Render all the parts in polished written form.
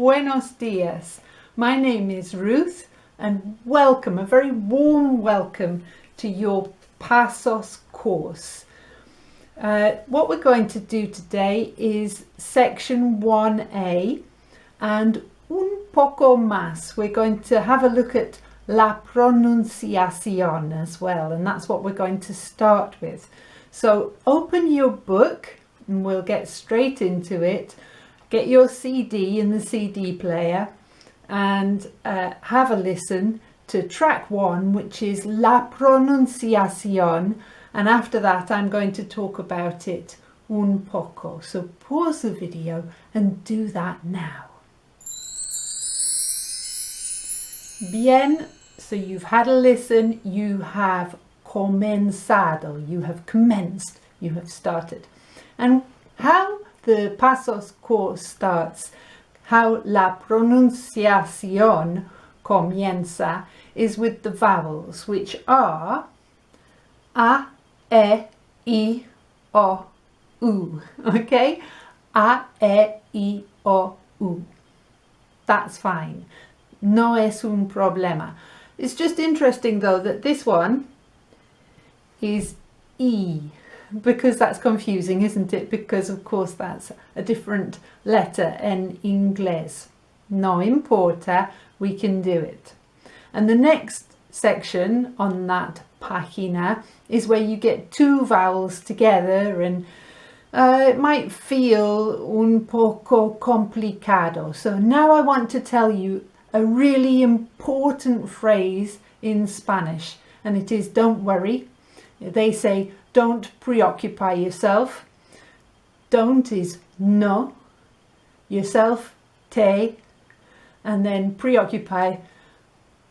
buenos dias. My name is Ruth and welcome, a very warm welcome to your PASOS course. What we're going to do today is section 1A and un poco más. We're going to have a look at la pronunciación as well, and that's what we're going to start with. So open your book and we'll get straight into it. Get your CD in the CD player and have a listen to track 1, which is la pronunciación, and after that I'm going to talk about it un poco. So pause the video and do that now. Bien, so you've had a listen, you have comenzado, you have commenced, you have started. And how the PASOS course starts, how la pronunciación comienza, is with the vowels, which are a, e, I, o, u. Okay? A, e, I, o, u. That's fine. No es un problema. It's just interesting though that this one is E, because that's confusing, isn't it? Because of course that's a different letter in inglés. No importa, we can do it. And the next section on that página is where you get two vowels together, and it might feel un poco complicado. So now I want to tell you a really important phrase in Spanish, and it is don't worry. They say don't preoccupy yourself. Don't is no, yourself, te, and then preoccupy,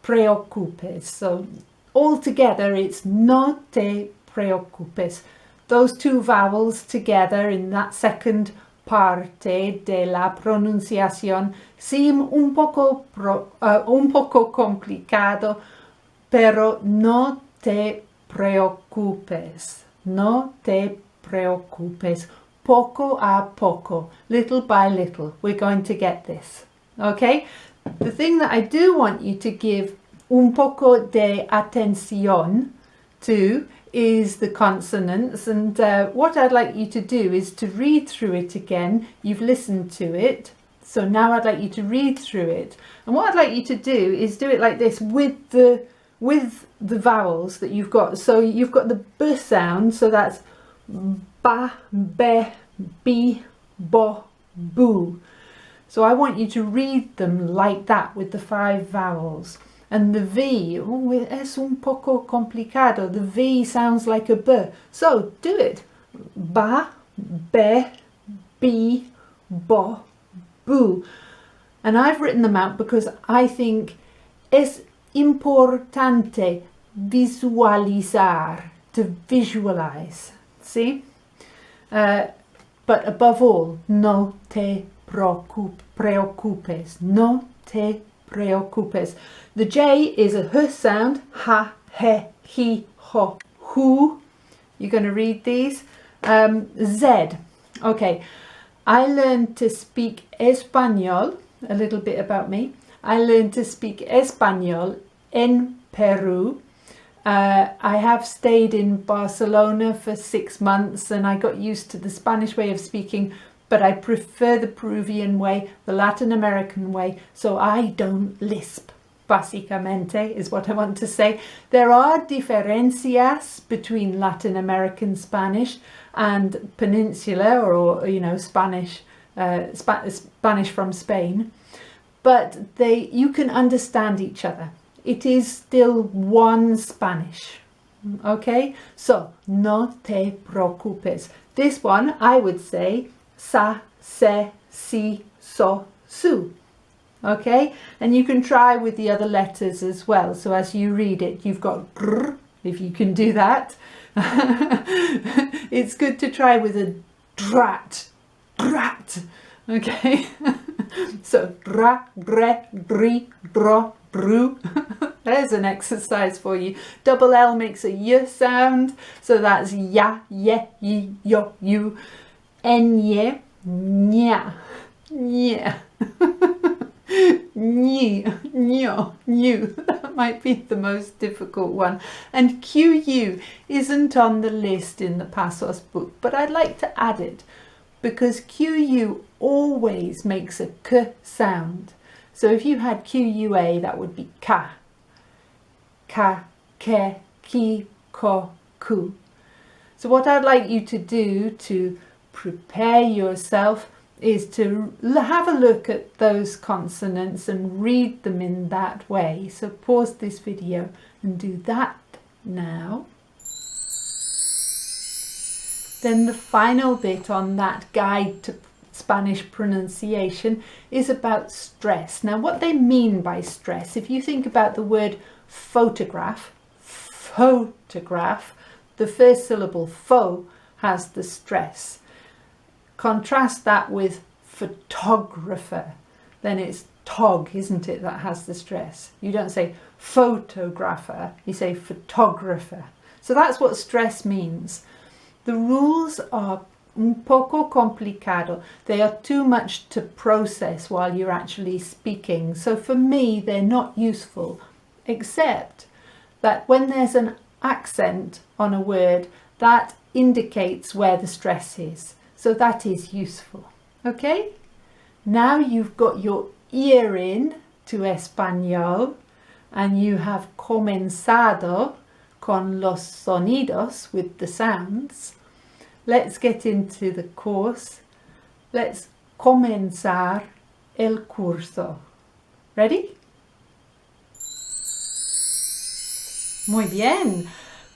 preocupes. So all together it's no te preocupes. Those two vowels together in that second parte de la pronunciación seem un poco complicado, pero no te preocupes. No te preocupes. Poco a poco, little by little, we're going to get this. Okay? The thing that I do want you to give un poco de atención to is the consonants, and what I'd like you to do is to read through it again. You've listened to it, so now I'd like you to read through it, and what I'd like you to do is do it like this with the vowels that you've got. So you've got the b sound, so that's ba, be, bi, bo, bu. So I want you to read them like that with the 5 vowels. And the V, es un poco complicado. The V sounds like a B. So do it. Ba, be, bi, bo, bu. And I've written them out because I think es importante visualizar, to visualize. See? But above all, no te preocupes. No te preocupes. The J is a H sound. Ha, he, he, ho, hu. You're going to read these. Z. Okay. I learned to speak Español. A little bit about me. I learned to speak Español in Peru. I have stayed in Barcelona for 6 months and I got used to the Spanish way of speaking, but I prefer the Peruvian way, the Latin American way, so I don't lisp. Básicamente is what I want to say. There are diferencias between Latin American Spanish and Peninsula, or Spanish, Spanish from Spain, but you can understand each other. It is still one Spanish. Okay, so no te preocupes. This one I would say sa, se, si, so, su. Okay, and you can try with the other letters as well. So as you read it, you've got grr, if you can do that. It's good to try with a drat. Okay, so dra, gre, dri, dro, dru. There's an exercise for you. Double L makes a y sound, so that's ya, ye, yi, yo, you. Enye, nya, yeah. New, new. That might be the most difficult one. And QU isn't on the list in the PASOS book, but I'd like to add it because QU always makes a K sound. So if you had QUA, that would be Ka. Ka, Ke, Ki, Ko, Ku. So what I'd like you to do to prepare yourself is to have a look at those consonants and read them in that way. So pause this video and do that now. Then the final bit on that guide to Spanish pronunciation is about stress. Now what they mean by stress, if you think about the word photograph, the first syllable pho has the stress. Contrast that with photographer, then it's tog, isn't it, that has the stress. You don't say photographer, you say photographer. So that's what stress means. The rules are un poco complicado. They are too much to process while you're actually speaking. So for me, they're not useful, except that when there's an accent on a word, that indicates where the stress is. So that is useful. Okay? Now you've got your ear in to Español and you have comenzado con los sonidos, with the sounds. Let's get into the course. Let's comenzar el curso. Ready? Muy bien.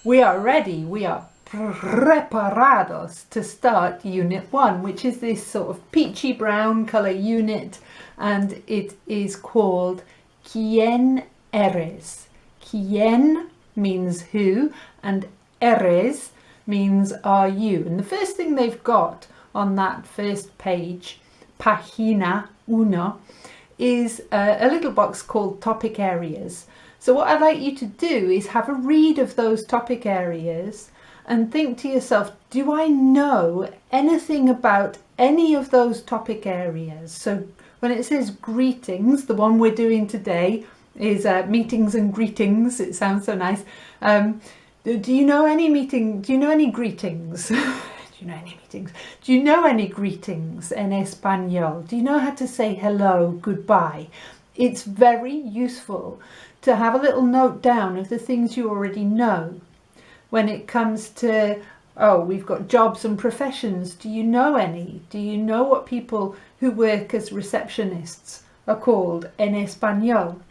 We are ready. We are preparados to start Unit 1, which is this sort of peachy brown colour unit, and it is called ¿Quién eres? ¿Quién means who, and eres means are you. And the first thing they've got on that first page, Página 1, is a little box called topic areas. So what I'd like you to do is have a read of those topic areas and think to yourself, do I know anything about any of those topic areas? So when it says greetings, the one we're doing today is meetings and greetings. It sounds so nice. Do you know any meeting? Do you know any greetings? Do you know any meetings? Do you know any greetings en español? Do you know how to say hello, goodbye? It's very useful to have a little note down of the things you already know. When it comes to, oh, we've got jobs and professions. Do you know any? Do you know what people who work as receptionists are called en español?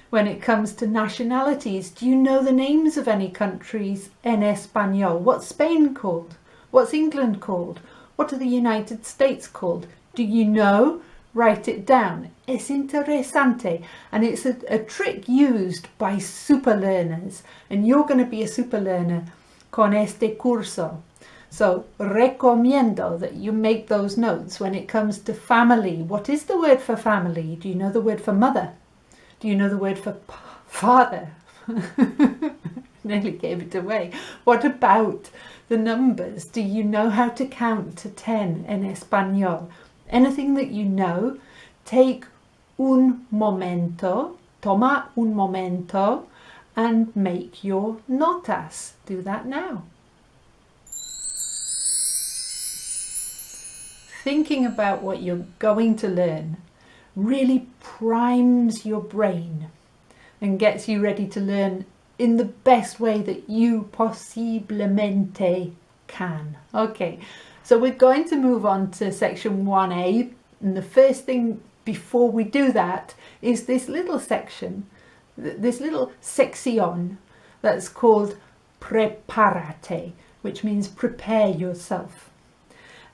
When it comes to nationalities, do you know the names of any countries en español? What's Spain called? What's England called? What are the United States called? Do you know? Write it down. Es interesante, and it's a trick used by super learners, and you're going to be a super learner con este curso. So recomiendo that you make those notes. When it comes to family, what is the word for family? Do you know the word for mother? Do you know the word for father? Nearly gave it away. What about the numbers? Do you know how to count to 10 en español? Anything that you know, take un momento, toma un momento, and make your notas. Do that now. Thinking about what you're going to learn really primes your brain and gets you ready to learn in the best way that you posiblemente can. Okay. So we're going to move on to section 1A, and the first thing before we do that is this little section, this little sección that's called prepárate, which means prepare yourself.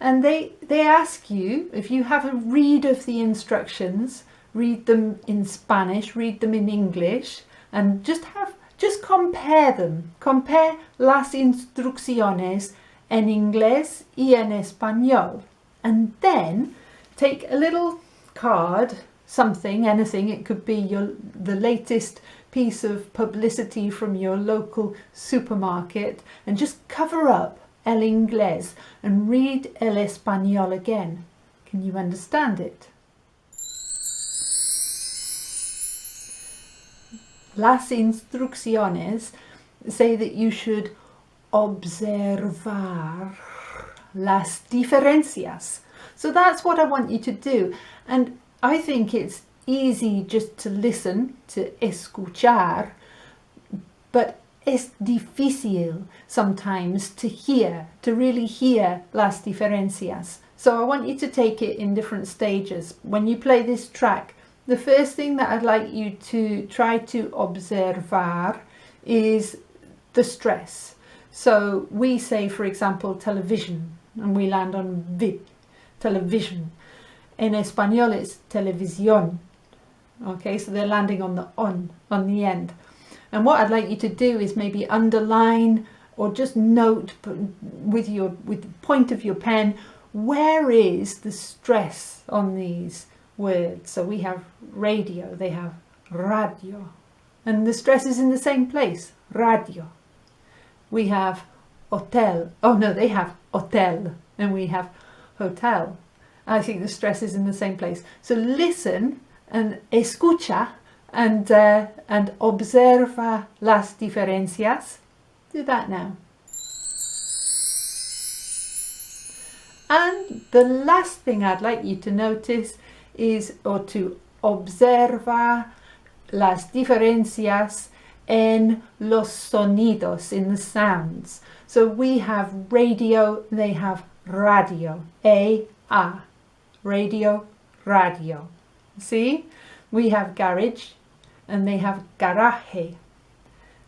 And they ask you, if you have a read of the instructions, read them in Spanish, read them in English, and just compare them. Compare las instrucciones en inglés y en español, and then take a little card, something, anything. It could be the latest piece of publicity from your local supermarket, and just cover up el inglés and read el español again. Can you understand it? las instrucciones say that you should observar las diferencias. So that's what I want you to do. And I think it's easy just to listen, to escuchar, but es difícil sometimes to hear, to really hear las diferencias. So I want you to take it in different stages. When you play this track, the first thing that I'd like you to try to observar is the stress. So we say, for example, television, and we land on vi, television. In Espanol, it's televisión. Okay, so they're landing on the on the end. And what I'd like you to do is maybe underline or just note with the point of your pen, where is the stress on these words? So we have radio, they have radio, and the stress is in the same place, radio. We have hotel, oh no, they have hotel, and we have hotel. I think the stress is in the same place. So listen and escucha and observa las diferencias. Do that now. And the last thing I'd like you to notice is, or to observa las diferencias en los sonidos, in the sounds. So we have radio, they have radio, A. Radio, radio. See? We have garage and they have garaje.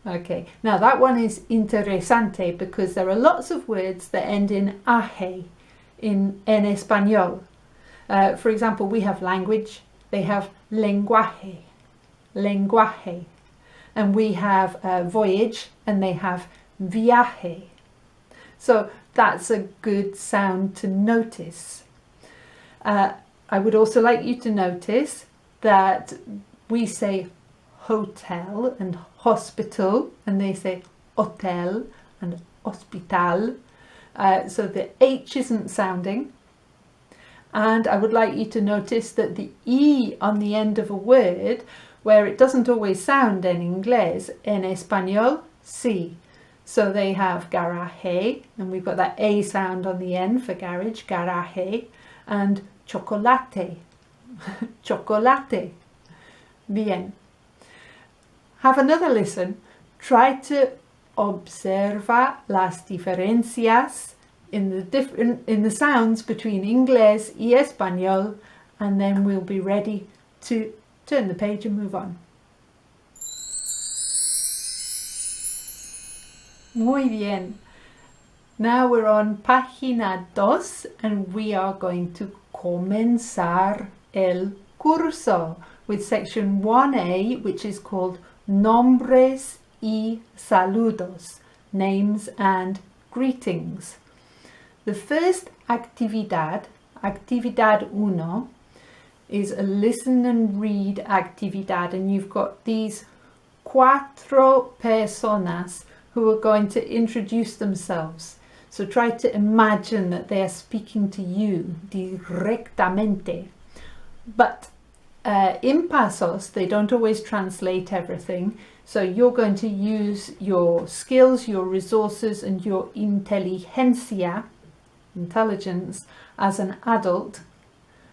Okay, now that one is interesante because there are lots of words that end in aje in español. For example, we have language, they have lenguaje, lenguaje. And we have voyage and they have viaje. So that's a good sound to notice. I would also like you to notice that we say hotel and hospital, and they say hotel and hospital. So the H isn't sounding. And I would like you to notice that the E on the end of a word, where it doesn't always sound in English, en español, sí. So they have garaje, and we've got that A sound on the end for garage, garaje, and chocolate, chocolate. Bien. Have another listen. Try to observa las diferencias in the sounds between Inglés y Español, and then we'll be ready to turn the page and move on. Muy bien. Now we're on página 2 and we are going to comenzar el curso with section 1A, which is called Nombres y Saludos, names and greetings. The first actividad, actividad 1, is a listen and read actividad, and you've got these 4 personas who are going to introduce themselves. So try to imagine that they are speaking to you directamente. But in PASOS, they don't always translate everything. So you're going to use your skills, your resources, and your inteligencia, intelligence, as an adult,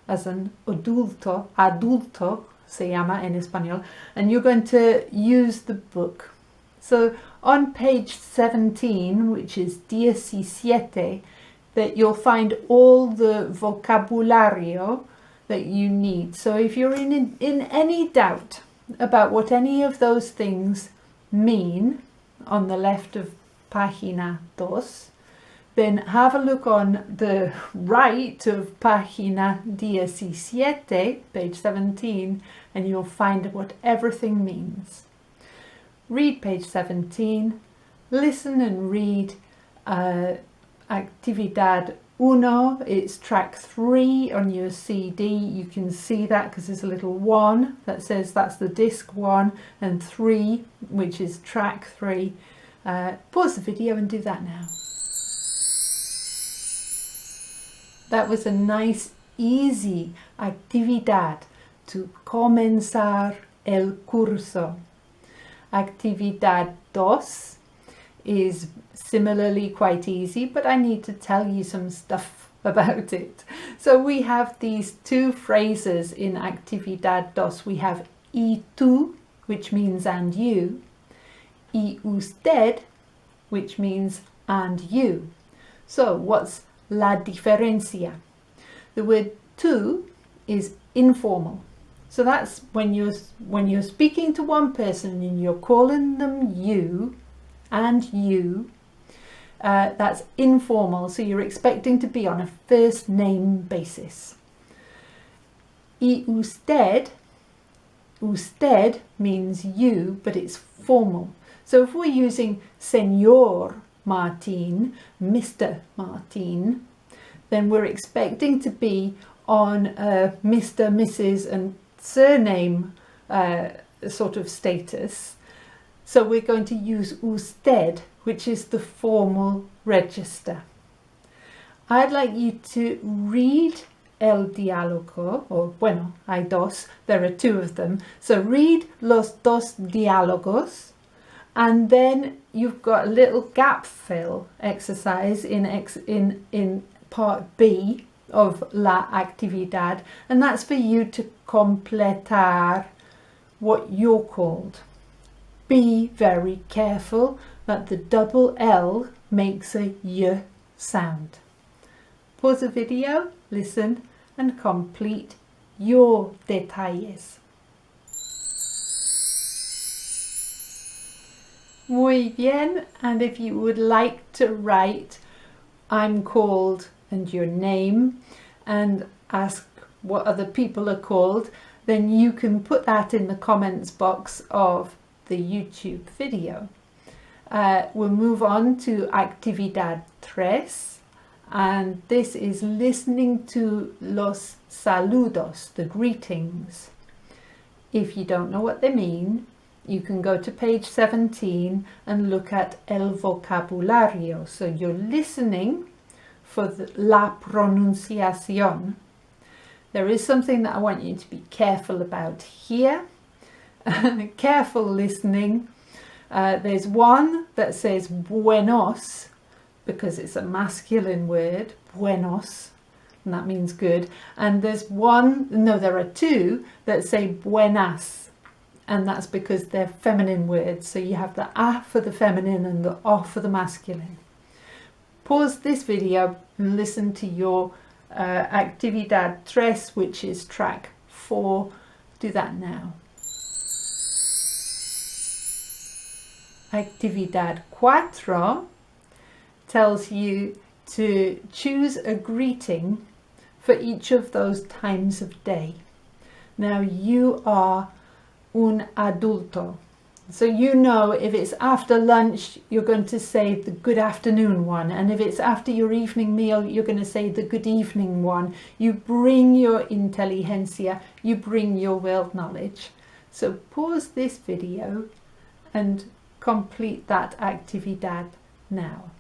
as an adulto, adulto se llama en español, and you're going to use the book. So on page 17, which is 17, that you'll find all the vocabulario that you need. So if you're in any doubt about what any of those things mean on the left of página 2, then have a look on the right of página 17, page 17, and you'll find what everything means. Read page 17, listen and read Actividad 1, it's track 3 on your CD. You can see that because there's a little 1 that says that's the disc 1, and 3, which is track 3. Pause the video and do that now. That was a nice, easy actividad to comenzar el curso. Actividad dos is similarly quite easy, but I need to tell you some stuff about it. So we have these two phrases in Actividad dos. We have y tú, which means and you, y usted, which means and you. So what's la diferencia? The word tú is informal. So that's when you're speaking to one person and you're calling them you and you. That's informal, so you're expecting to be on a first name basis. Y usted, usted means you, but it's formal. So if we're using Señor Martín, Mr. Martín, then we're expecting to be on a Mr., Mrs. and surname sort of status. So we're going to use usted, which is the formal register. I'd like you to read el diálogo, or bueno, hay dos, there are two of them. So read los dos diálogos, and then you've got a little gap fill exercise in part B of la actividad, and that's for you to completar what you're called. Be very careful that the double L makes a y sound. Pause the video, listen, and complete your detalles. Muy bien, and if you would like to write I'm called and your name and ask what other people are called, then you can put that in the comments box of the YouTube video. We'll move on to Actividad 3, and this is listening to los saludos, the greetings. If you don't know what they mean, you can go to page 17 and look at el vocabulario. So you're listening for the la pronunciación. There is something that I want you to be careful about here. Careful listening. There's one that says buenos because it's a masculine word, buenos, and that means good. And there are two that say buenas, and that's because they're feminine words. So you have the a for the feminine and the o for the masculine. Pause this video and listen to your Actividad 3, which is track 4. Do that now. Actividad 4 tells you to choose a greeting for each of those times of day. Now you are un adulto, so you know if it's after lunch you're going to say the good afternoon one, and if it's after your evening meal you're going to say the good evening one. You bring your inteligencia, you bring your world knowledge. So pause this video and complete that actividad now.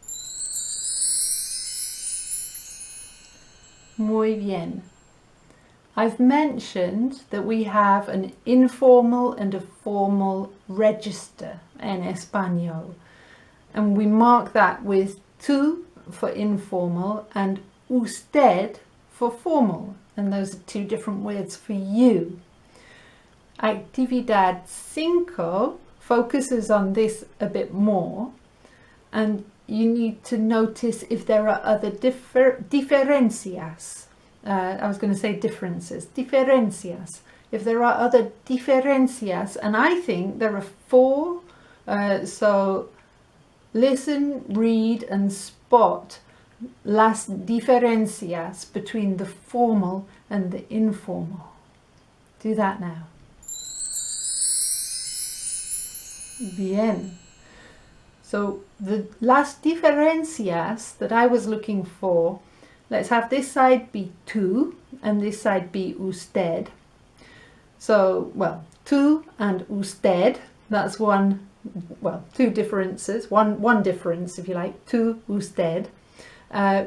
Muy bien. I've mentioned that we have an informal and a formal register en español, and we mark that with tú for informal and usted for formal, and those are two different words for you. Actividad 5 focuses on this a bit more, and you need to notice if there are other diferencias. I was going to say differences. Diferencias. If there are other diferencias, and I think there are 4. So listen, read, and spot las diferencias between the formal and the informal. Do that now. Bien. So the las diferencias that I was looking for, let's have this side be tú and this side be usted. So, well, tú and usted, that's two differences, one difference if you like, tú, usted.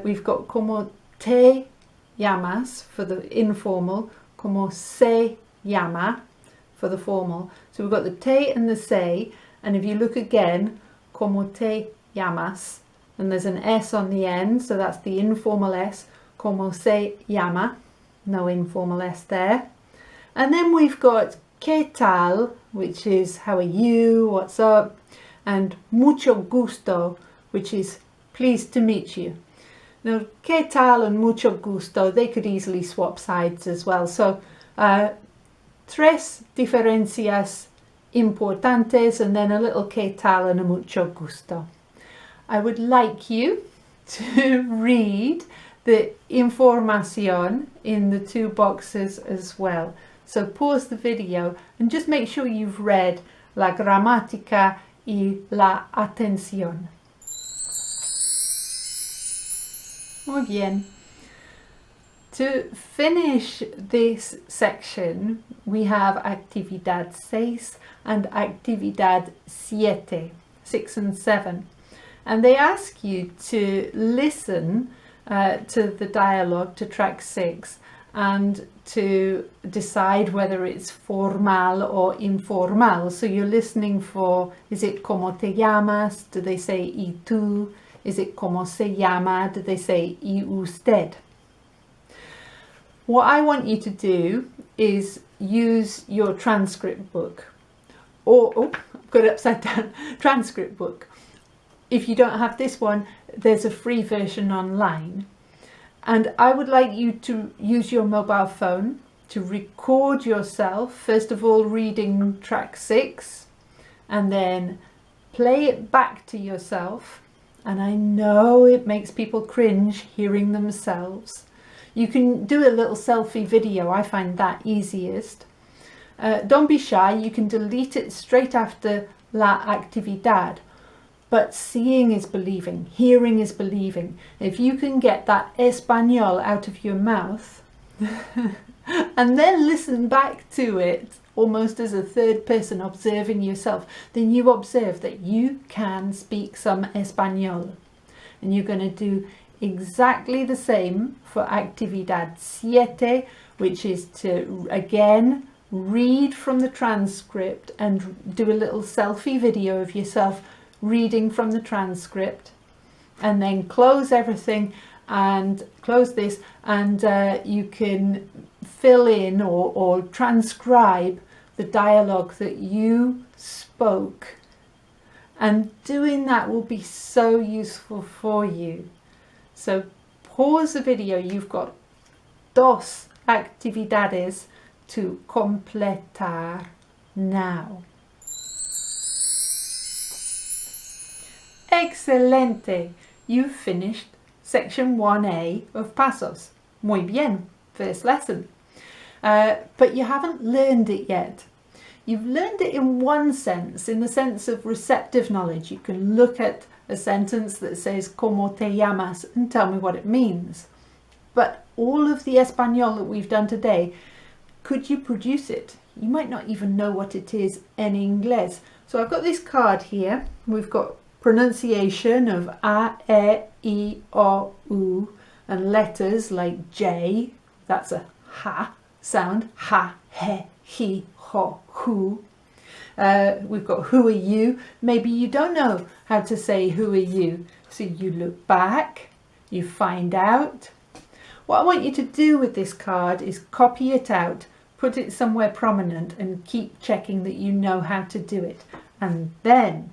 We've got como te llamas for the informal, como se llama for the formal. So we've got the te and the se, And if you look again, como te llamas, and there's an S on the end, so that's the informal S, como se llama, no informal S there. And then we've got ¿qué tal?, which is how are you, what's up, and mucho gusto, which is pleased to meet you. Now, ¿qué tal? And mucho gusto, they could easily swap sides as well. So, tres diferencias importantes, and then a little ¿qué tal? And a mucho gusto. I would like you to read the información in the two boxes as well. So pause the video and just make sure you've read la gramática y la atención. Muy bien. To finish this section, we have actividad 6 and actividad 7, 6 and 7. And they ask you to listen to the dialogue, to track 6, and to decide whether it's formal or informal. So you're listening for, is it como te llamas? Do they say y tú? Is it como se llama? Do they say y usted? What I want you to do is use your transcript book. Or, I've got it upside down, transcript book. If you don't have this one, there's a free version online. And I would like you to use your mobile phone to record yourself, first of all reading track 6, and then play it back to yourself. And I know it makes people cringe hearing themselves. You can do a little selfie video, I find that easiest. Don't be shy, you can delete it straight after la actividad. But seeing is believing, hearing is believing. If you can get that español out of your mouth and then listen back to it almost as a third person observing yourself, then you observe that you can speak some español. And you're going to do exactly the same for actividad 7, which is to again read from the transcript and do a little selfie video of yourself reading from the transcript, and then close everything and close this, and you can fill in or transcribe the dialogue that you spoke, and doing that will be so useful for you. So pause the video. You've got dos actividades to completar now. Excelente! You've finished section 1A of PASOS. Muy bien, first lesson. But you haven't learned it yet. You've learned it in one sense, in the sense of receptive knowledge. You can look at a sentence that says como te llamas and tell me what it means. But all of the Espanol that we've done today, could you produce it? You might not even know what it is in English. So I've got this card here. We've got pronunciation of A, E, I, O, U, and letters like J, that's a ha sound, ha, he, ho, who. We've got who are you. Maybe you don't know how to say who are you, so you look back, you find out. What I want you to do with this card is copy it out, put it somewhere prominent, and keep checking that you know how to do it. And then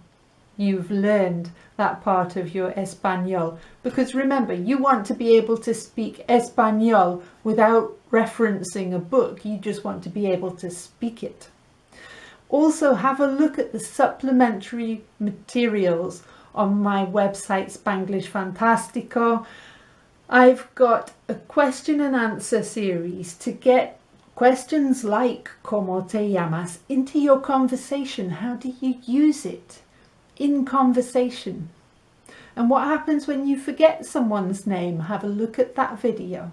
you've learned that part of your Espanol. Because remember, you want to be able to speak Espanol without referencing a book. You just want to be able to speak it. Also, have a look at the supplementary materials on my website, Spanglish Fantastico. I've got a question and answer series to get questions like como te llamas into your conversation. How do you use it in conversation? And what happens when you forget someone's name? Have a look at that video.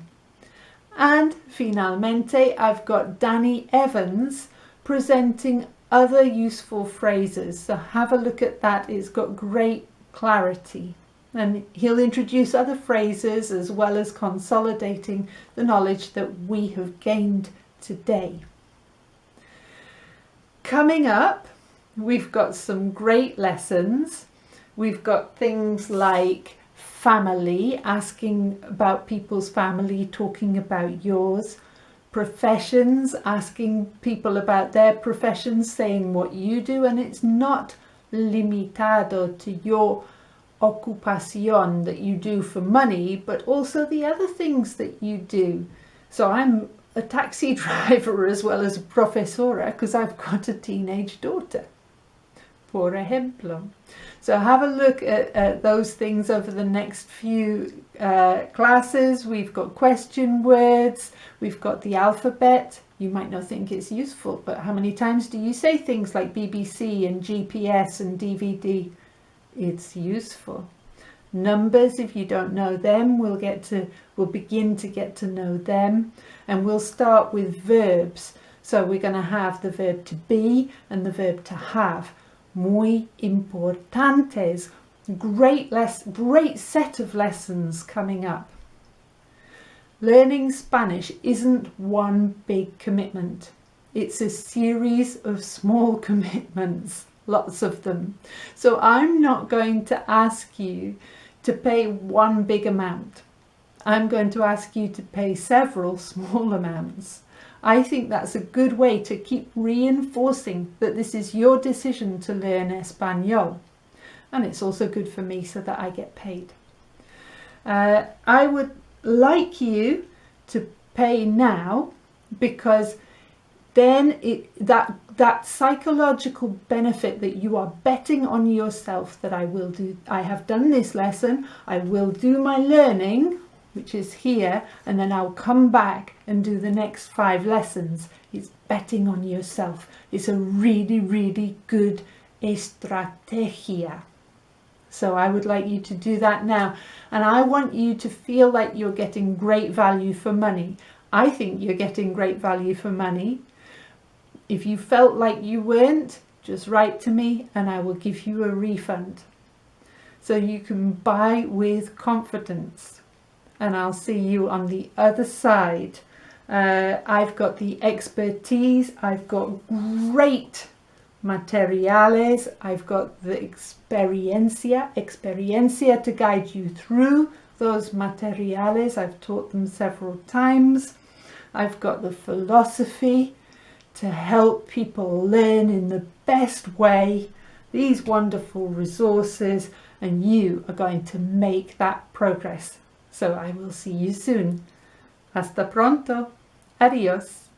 And finalmente, I've got Danny Evans presenting other useful phrases. So have a look at that. It's got great clarity. And he'll introduce other phrases as well as consolidating the knowledge that we have gained today. Coming up, We've got some great lessons. We've got things like family, asking about people's family, talking about yours. Professions, asking people about their professions, saying what you do, and it's not limitado to your ocupación that you do for money, but also the other things that you do. So I'm a taxi driver as well as a profesora because I've got a teenage daughter, por ejemplo. So have a look at those things over the next few classes. We've got question words, we've got the alphabet. You might not think it's useful, but how many times do you say things like BBC and GPS and DVD? It's useful. Numbers, if you don't know them, we'll begin to get to know them. And we'll start with verbs. So we're going to have the verb to be and the verb to have. Muy importantes. Great set of lessons coming up. Learning Spanish isn't one big commitment. It's a series of small commitments, lots of them. So I'm not going to ask you to pay one big amount. I'm going to ask you to pay several small amounts. I think that's a good way to keep reinforcing that this is your decision to learn Espanol. And it's also good for me so that I get paid. I would like you to pay now, because then that psychological benefit that you are betting on yourself that I have done this lesson, I will do my learning, which is here, and then I'll come back and do the next 5 lessons. It's betting on yourself. It's a really, really good estrategia. So I would like you to do that now. And I want you to feel like you're getting great value for money. I think you're getting great value for money. If you felt like you weren't, just write to me and I will give you a refund. So you can buy with confidence. And I'll see you on the other side. I've got the expertise. I've got great materiales. I've got the experiencia to guide you through those materiales. I've taught them several times. I've got the philosophy to help people learn in the best way these wonderful resources, and you are going to make that progress. So I will see you soon. Hasta pronto. Adios.